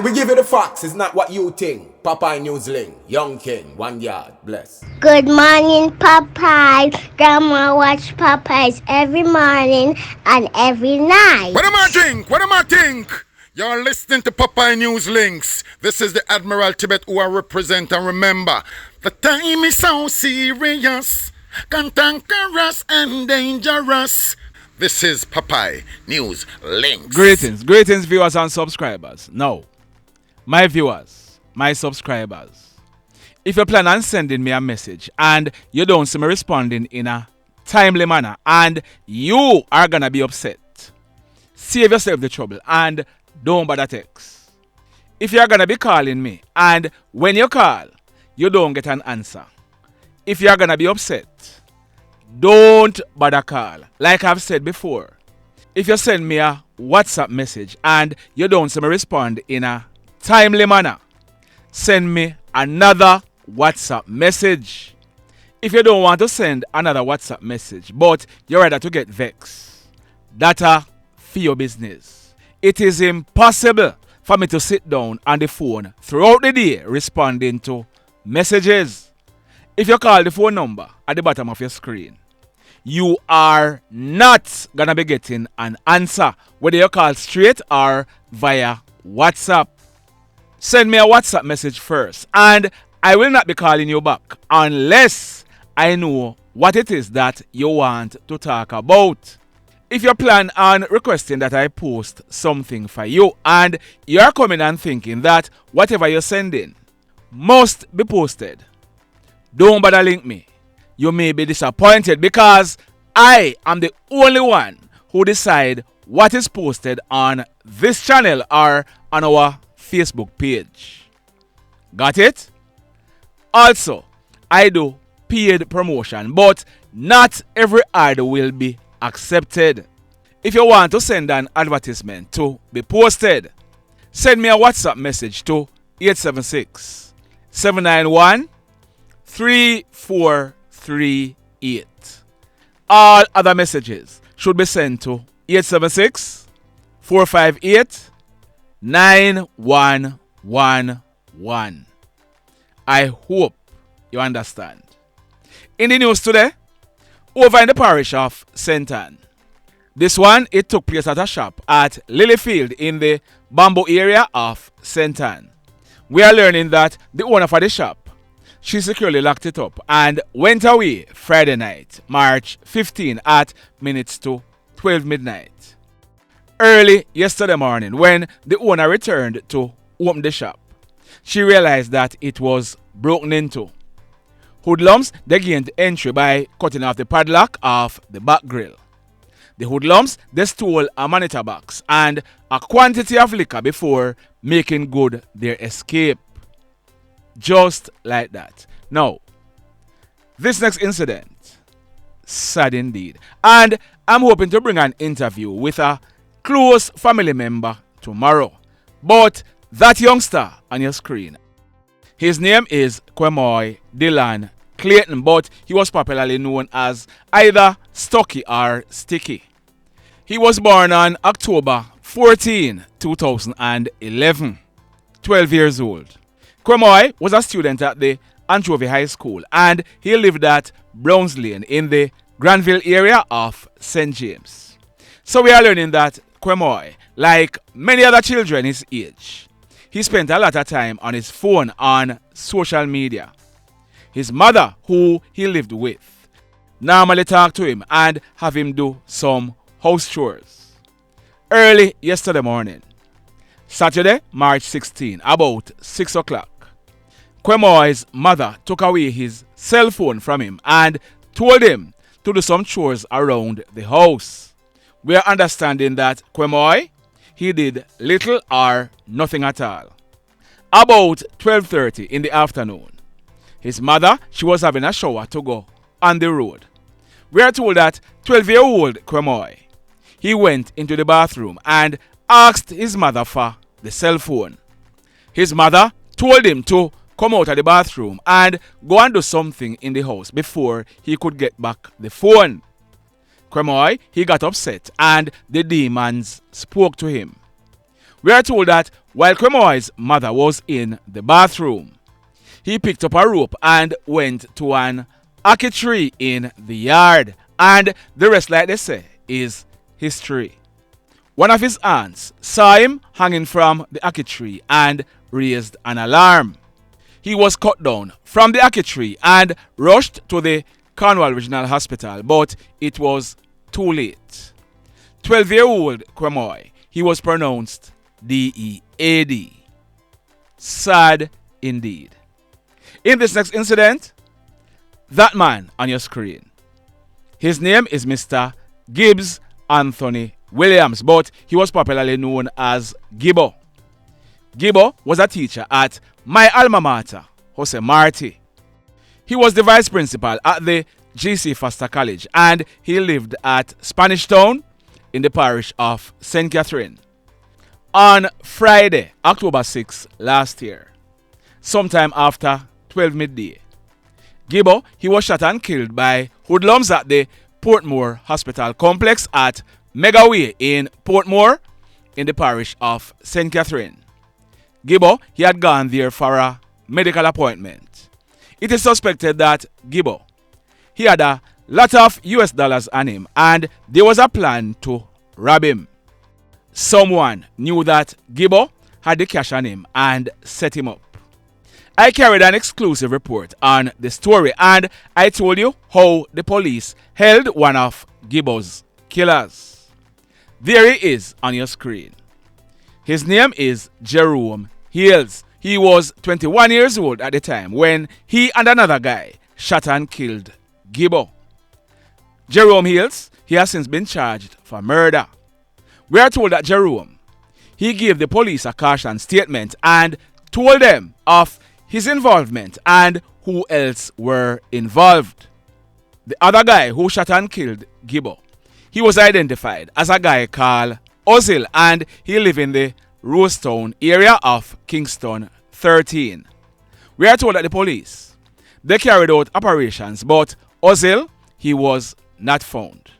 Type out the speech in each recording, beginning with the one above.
We give you the facts, it's not what you think. Popeye Newsling, Young King, 1 yard, bless. Good morning, Popeye. Grandma watch Popeyes every morning and every night. What am I think? What am I think? You're listening to Popeye News Links. This is the Admiral Tibet who I represent, and remember, the time is so serious, cantankerous and dangerous. This is Popeye News Links. Greetings viewers and subscribers. Now, my viewers, my subscribers, if you plan on sending me a message and you don't see me responding in a timely manner and you are gonna be upset, save yourself the trouble and don't bother text. If you're gonna be calling me and when you call, you don't get an answer, if you're gonna be upset, don't bother call. Like I've said before, if you send me a WhatsApp message and you don't see me respond in a timely manner, send me another WhatsApp message. If you don't want to send another WhatsApp message but you're ready to get vexed, that's for your business. It is impossible for me to sit down on the phone throughout the day responding to messages. If you call the phone number at the bottom of your screen, you are not gonna be getting an answer, whether you call straight or via WhatsApp. Send me a WhatsApp message first, and I will not be calling you back unless I know what it is that you want to talk about. If you plan on requesting that I post something for you and you're coming and thinking that whatever you're sending must be posted, don't bother link me. You may be disappointed because I am the only one who decide what is posted on this channel or on our Facebook page. Got it? Also, I do paid promotion, but not every ad will be accepted. If you want to send an advertisement to be posted, send me a WhatsApp message to 876 791 3438. All other messages should be sent to 876 458 9111. I hope you understand. In the news today, over in the parish of St. Ann. This one, it took place at a shop at Lilyfield in the Bamboo area of St. Ann. We are learning that the owner for the shop, she securely locked it up and went away Friday night, March 15 at minutes to 12 midnight. Early yesterday morning, when the owner returned to open the shop, she realized that it was broken into. Hoodlums, they gained entry by cutting off the padlock of the back grill. The hoodlums, they stole a monitor box and a quantity of liquor before making good their escape. Just like that. Now, this next incident, sad indeed. And I'm hoping to bring an interview with a close family member tomorrow. But that youngster on your screen, his name is Quemoy Dylan Clayton, but he was popularly known as either Stucky or Sticky. He was born on October 14, 2011, 12 years old. Quemoy was a student at the Anchovy High School and he lived at Browns Lane in the Granville area of St. James. So we are learning that Quemoy, like many other children his age, he spent a lot of time on his phone on social media. His mother, who he lived with, normally talked to him and have him do some house chores. Early yesterday morning, Saturday, March 16, about 6 o'clock, Quemoy's mother took away his cell phone from him and told him to do some chores around the house. We are understanding that Quemoy, he did little or nothing at all. About 12:30 in the afternoon, his mother, she was having a shower to go on the road. We are told that 12-year-old Quemoy, he went into the bathroom and asked his mother for the cell phone. His mother told him to come out of the bathroom and go and do something in the house before he could get back the phone. Quemoy, he got upset and the demons spoke to him. We are told that while Quemoy's mother was in the bathroom, he picked up a rope and went to an ackee tree in the yard. And the rest, like they say, is history. One of his aunts saw him hanging from the ackee tree and raised an alarm. He was cut down from the ackee tree and rushed to the Cornwall Regional Hospital, but it was too late. 12-year-old Quemoy, he was pronounced DEAD. Sad indeed. In this next incident, that man on your screen, his name is Mr. Gibbs Anthony Williams, but he was popularly known as Gibbo. Gibbo was a teacher at my alma mater, Jose Marti. He was the vice principal at the GC Foster College, and he lived at Spanish Town in the parish of St. Catherine. On Friday, October 6 last year, sometime after 12 midday, Gibbo, he was shot and killed by hoodlums at the Portmore Hospital Complex at Megaway in Portmore in the parish of St. Catherine. Gibbo, he had gone there for a medical appointment. It is suspected that Gibbo, he had a lot of US dollars on him and there was a plan to rob him. Someone knew that Gibbo had the cash on him and set him up. I carried an exclusive report on the story and I told you how the police held one of Gibbo's killers. There he is on your screen. His name is Jerome Hayles. He was 21 years old at the time when he and another guy shot and killed Gibbo. Jerome Hayles, he has since been charged for murder. We are told that Jerome, he gave the police a caution statement and told them of his involvement and who else were involved. The other guy who shot and killed Gibbo, he was identified as a guy called Ozil and he lived in the Rosetown area of Kingston 13. We are told that the police, they carried out operations, but Ozil, he was not found.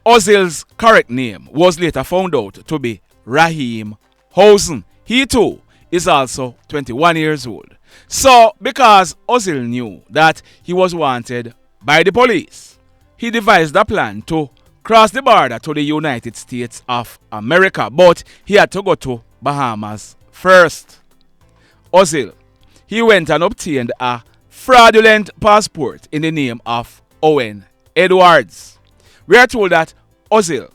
Ozil's correct name was later found out to be Raheem Housen. He too is also 21 years old. So, because Ozil knew that he was wanted by the police, he devised a plan to cross the border to the United States of America, but he had to go to Bahamas first. Ozil, he went and obtained a fraudulent passport in the name of Owen Edwards. We are told that Ozil,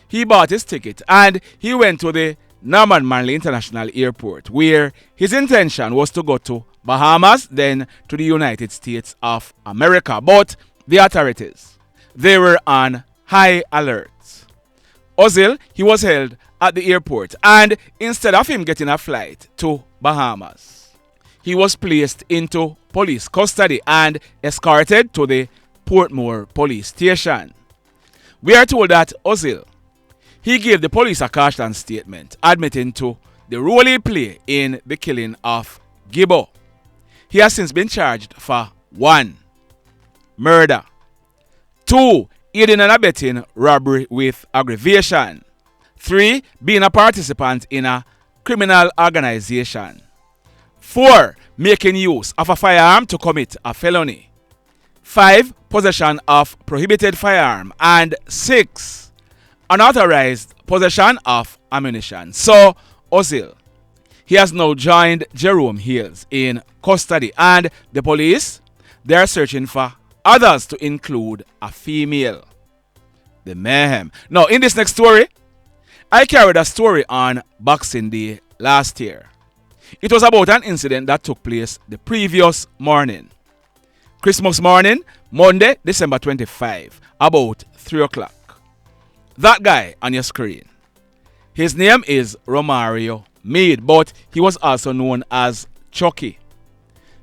he bought his ticket and he went to the Norman Manley International Airport, where his intention was to go to Bahamas, then to the United States of America. But the authorities, they were on high alert. Ozil, he was held at the airport, and instead of him getting a flight to Bahamas, he was placed into police custody and escorted to the Portmore police station. We are told that Ozil, he gave the police a caution statement admitting to the role he played in the killing of Gibbo. He has since been charged for 1. Murder, 2. Aiding and abetting robbery with aggravation, 3. Being a participant in a criminal organization, 4. Making use of a firearm to commit a felony, 5. Possession of prohibited firearm, and 6. Unauthorized possession of ammunition. So, Ozil, he has now joined Jerome Hayles in custody, and the police, they are searching for others to include a female. The mayhem. Now, in this next story, I carried a story on Boxing Day last year. It was about an incident that took place the previous morning. Christmas morning, Monday, December 25, about 3 o'clock. That guy on your screen, his name is Romario Meade, but he was also known as Chucky.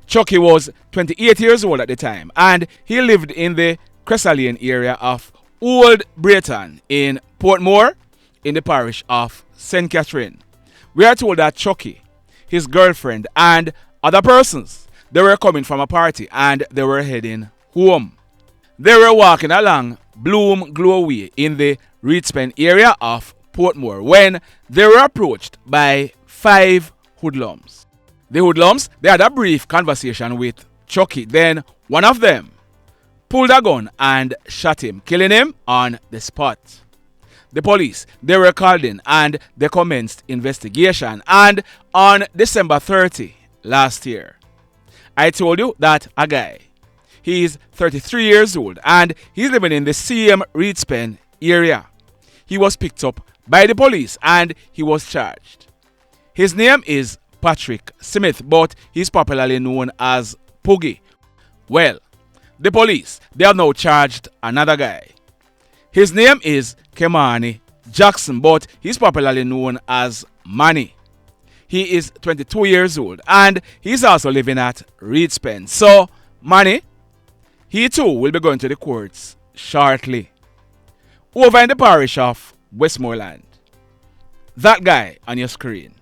Chucky was 28 years old at the time, and he lived in the Crescent area of Old Brayton in Portmore in the parish of St. Catherine. We are told that Chucky, his girlfriend, and other persons, they were coming from a party and they were heading home. They were walking along Bloom Glow Way in the Reedspen area of Portmore when they were approached by 5 hoodlums. The hoodlums, they had a brief conversation with Chucky. Then one of them pulled a gun and shot him, killing him on the spot. The police, they were called in and they commenced investigation. And on December 30 last year, I told you that a guy, he is 33 years old and he's living in the CM Reedspen area. He was picked up by the police and he was charged. His name is Patrick Smith, but he's popularly known as Poogie. Well, the police, they have now charged another guy. His name is Kaymani Jackson, but he's popularly known as Manny. He is 22 years old and he's also living at Reedspen. So, Manny, he too will be going to the courts shortly. Over in the parish of Westmoreland, that guy on your screen,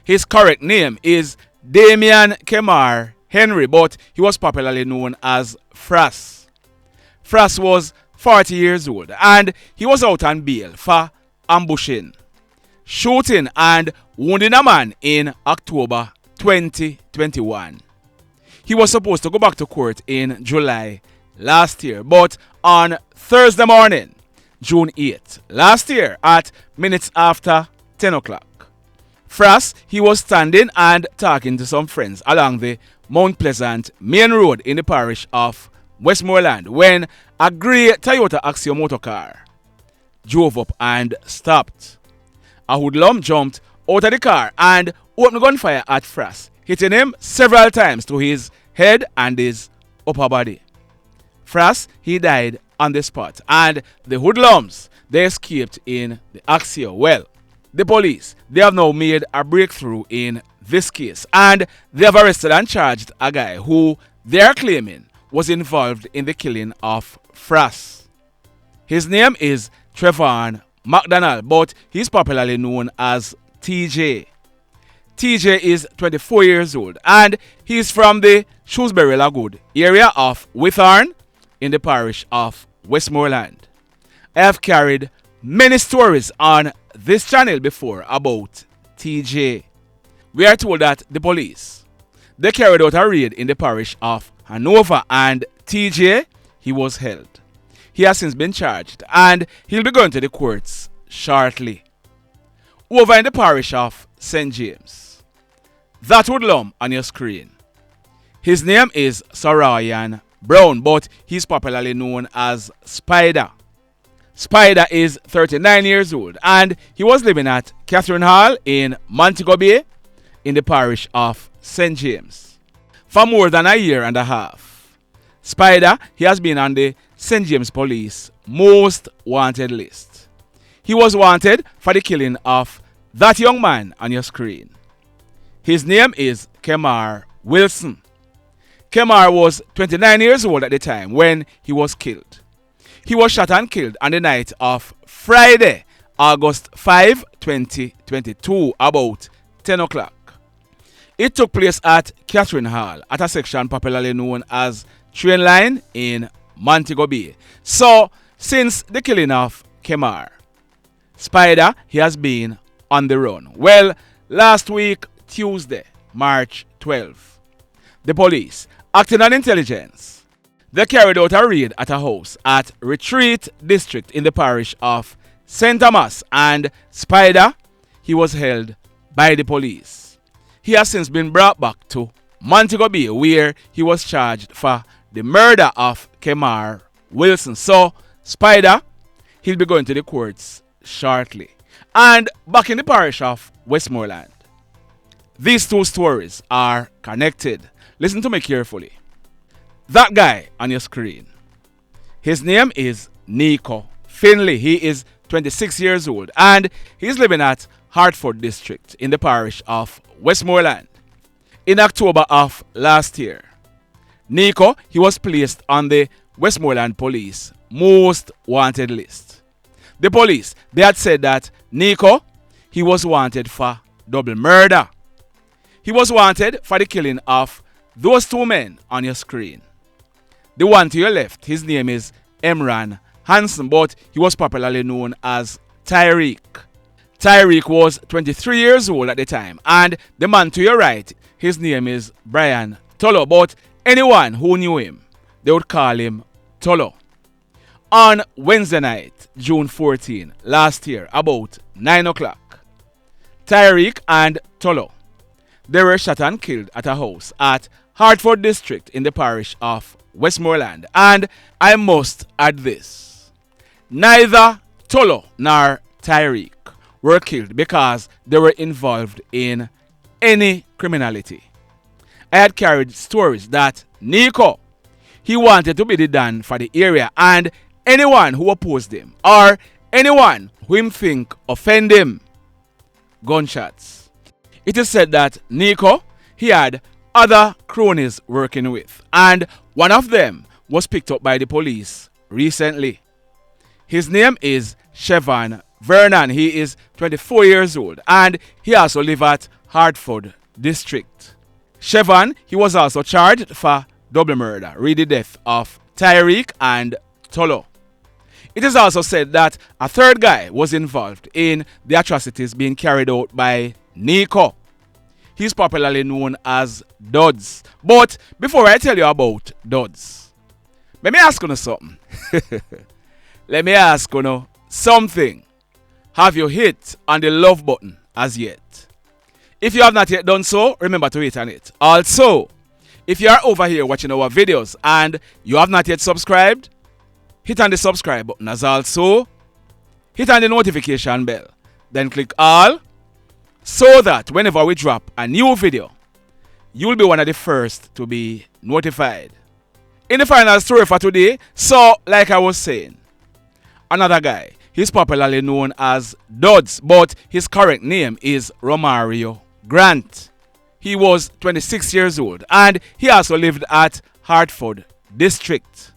his correct name is Damion Kemar Henry, but he was popularly known as Frass. Frass was 40 years old and he was out on bail for ambushing, shooting and wounding a man in October 2021. He was supposed to go back to court in July last year, but on Thursday morning, June 8th last year at minutes after 10 o'clock, Frass, he was standing and talking to some friends along the Mount Pleasant main road in the parish of Westmoreland when a grey Toyota Axio motor car drove up and stopped. A hoodlum jumped out of the car and opened gunfire at Frass, hitting him several times to his head and his upper body. Frass, he died on the spot and the hoodlums, they escaped in the Axio. Well, the police, they have now made a breakthrough in this case and they have arrested and charged a guy who they are claiming was involved in the killing of Frass. His name is Trevaughn McDonald, but he's popularly known as TJ. TJ is 24 years old and he's from the Shrewsbury Lagoon area of Withorn in the parish of Westmoreland. I have carried many stories on this channel before about TJ. We are told that the police, they carried out a raid in the parish of Hanover and TJ, he was held. He has since been charged and he'll be going to the courts shortly. Over in the parish of St. James, that hoodlum on your screen, his name is Saroyan Brown, but he's popularly known as Spider. Spider is 39 years old and he was living at Catherine Hall in Montego Bay in the parish of St. James for more than a year and a half. Spider, he has been on the St. James Police Most Wanted list. He was wanted for the killing of that young man on your screen. His name is Kemar Wilson. Kemar was 29 years old at the time when he was killed. He was shot and killed on the night of Friday, August 5, 2022, about 10 o'clock. It took place at Catherine Hall at a section popularly known as Train Line in Montego Bay. So, since the killing of Kemar, Spider, he has been on the run. Well, last week, Tuesday, March 12, the police, acting on intelligence, they carried out a raid at a house at Retreat District in the parish of St. Thomas and Spider, he was held by the police. He has since been brought back to Montego Bay where he was charged for the murder of Kemar Wilson. So, Spider, he'll be going to the courts shortly. And back in the parish of Westmoreland, these two stories are connected. Listen to me carefully. That guy on your screen, his name is Neiko Findlay. He is 26 years old and he's living at Hartford District in the parish of Westmoreland. In October of last year, Neiko, he was placed on the Westmoreland Police Most Wanted list. The police, they had said that Neiko, he was wanted for double murder. He was wanted for the killing of those two men on your screen. The one to your left, his name is Emron Hanson, but he was popularly known as Tyreek. Tyreek was 23 years old at the time, and the man to your right, his name is Bryan Tulloch, but anyone who knew him, they would call him Tulloch. On Wednesday night, June 14, last year, about 9 o'clock, Tyreek and Tulloch, they were shot and killed at a house at Hartford District in the parish of Westmoreland. And I must add this: neither Tulloch nor Tyreek were killed because they were involved in any criminality. I had carried stories that Neiko, he wanted to be the Don for the area, and anyone who opposed him or anyone who him think offend him, gunshots. It is said that Neiko, he had other cronies working with, and one of them was picked up by the police recently. His name is Trevaughn Vernon. He is 24 years old, and he also lives at Hartford District. Trevaughn, he was also charged for double murder, read the death of Tyreek and Tulloch. It is also said that a third guy was involved in the atrocities being carried out by Neiko. He's popularly known as Duds. But before I tell you about Duds, let me ask you something. Let me ask you something. Have you hit on the love button as yet? If you have not yet done so, remember to hit on it. Also, if you are over here watching our videos and you have not yet subscribed, hit on the subscribe button, as also hit on the notification bell. Then click all, so that whenever we drop a new video, you'll be one of the first to be notified. In the final story for today, so like I was saying, another guy, he's popularly known as Duds, but his correct name is Romario Grant. He was 26 years old, and he also lived at Hartford District.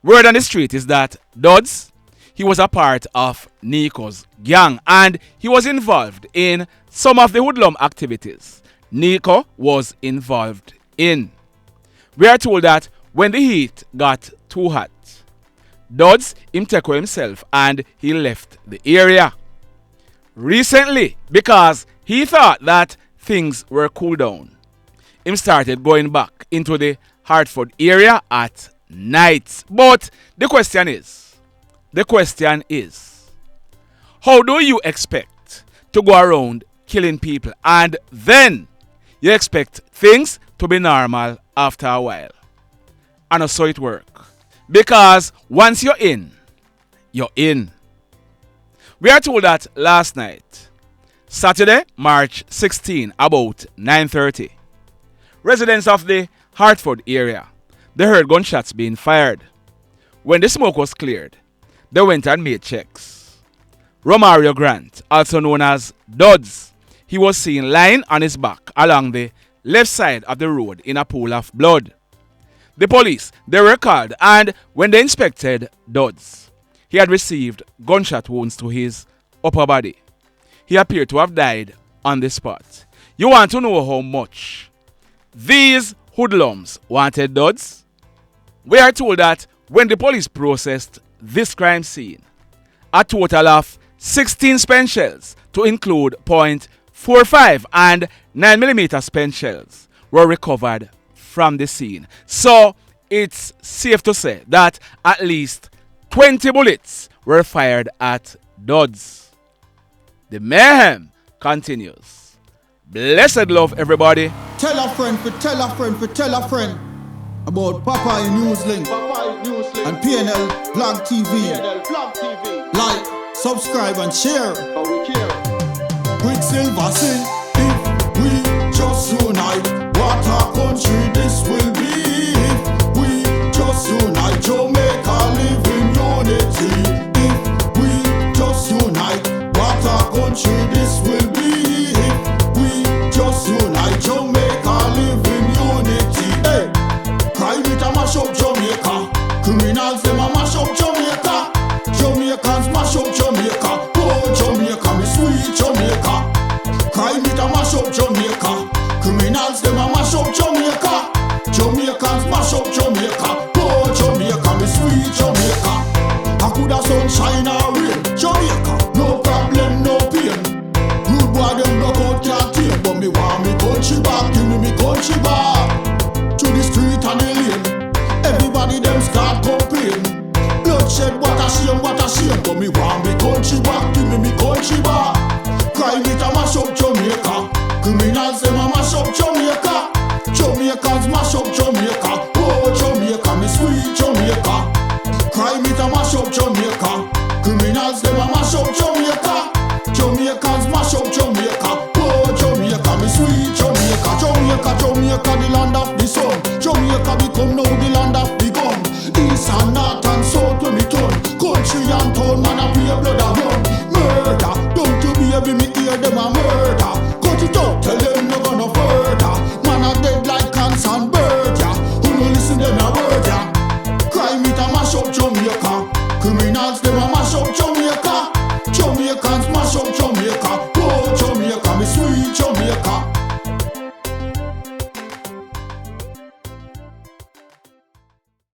Word on the street is that Duds, he was a part of Neiko's gang, and he was involved in some of the hoodlum activities Neiko was involved in. We are told that when the heat got too hot, Duds him take himself and he left the area. Recently, because he thought that things were cool down, him started going back into the Hartford area at night. But the question is, how do you expect to go around killing people and then you expect things to be normal after a while? And so it works. Because once you're in, you're in. We are told that last night, Saturday, March 16, about 9:30, residents of the Hartford area, they heard gunshots being fired. When the smoke was cleared, they went and made checks. Romario Grant, also known as Duds, he was seen lying on his back along the left side of the road in a pool of blood. The police, they were called, and when they inspected Duds, he had received gunshot wounds to his upper body. He appeared to have died on the spot. You want to know how much these hoodlums wanted Duds? We are told that when the police processed this crime scene, a total of 16 spent shells, to include .45 and 9mm spent shells, were recovered from the scene. So it's safe to say that at least 20 bullets were fired at Duds. The mayhem continues. Blessed love, everybody. Tell a friend for tell a friend for tell a friend about Popeye Newslink and PNL Vlog TV. Like, subscribe and share. Quicksilver sing, if we just unite, what a country this will be. If we just unite, Jamaica live in unity. If we just unite, what a country this will be. If we just unite, Jamaica live in unity. Hey, crime it a mash up Jamaica. Criminals them a mash up Jamaica. Jamaicans mash up Jamaica. Oh Jamaica, me sweet Jamaica. Crime it a mash up Jamaica. Criminals them a mash up Jamaica. Jamaicans mash up Jamaica. Oh Jamaica, me sweet Jamaica. I coulda sunshine or rain. Jamaica, no problem, no pain. bloodshed, what a shame, what a shame. But me want me country back, give me country back. Crime it a mash up Jamaica. Criminals them a mash up Jamaica. Jamaicans mash up Jamaica. Oh Jamaica, me sweet Jamaica. Crime it a mash up Jamaica. Criminals them a mash up Jamaica. Jamaicans mash up Jamaica. Oh Jamaica, me sweet Jamaica. Jamaica, Jamaica, the land of the sun. Jamaica become now the land of the gun. East and north and south when me turn. Country and town, man a pay blood a run. Murder, don't you baby me hear them a murder. Cut it out, tell them no gonna further. Man a dead like Hanson bird, yeah. Who no listen them a word, yeah. Crime it a mash up Jamaica. Criminals them a mash up Jamaica. Jamaicans mash up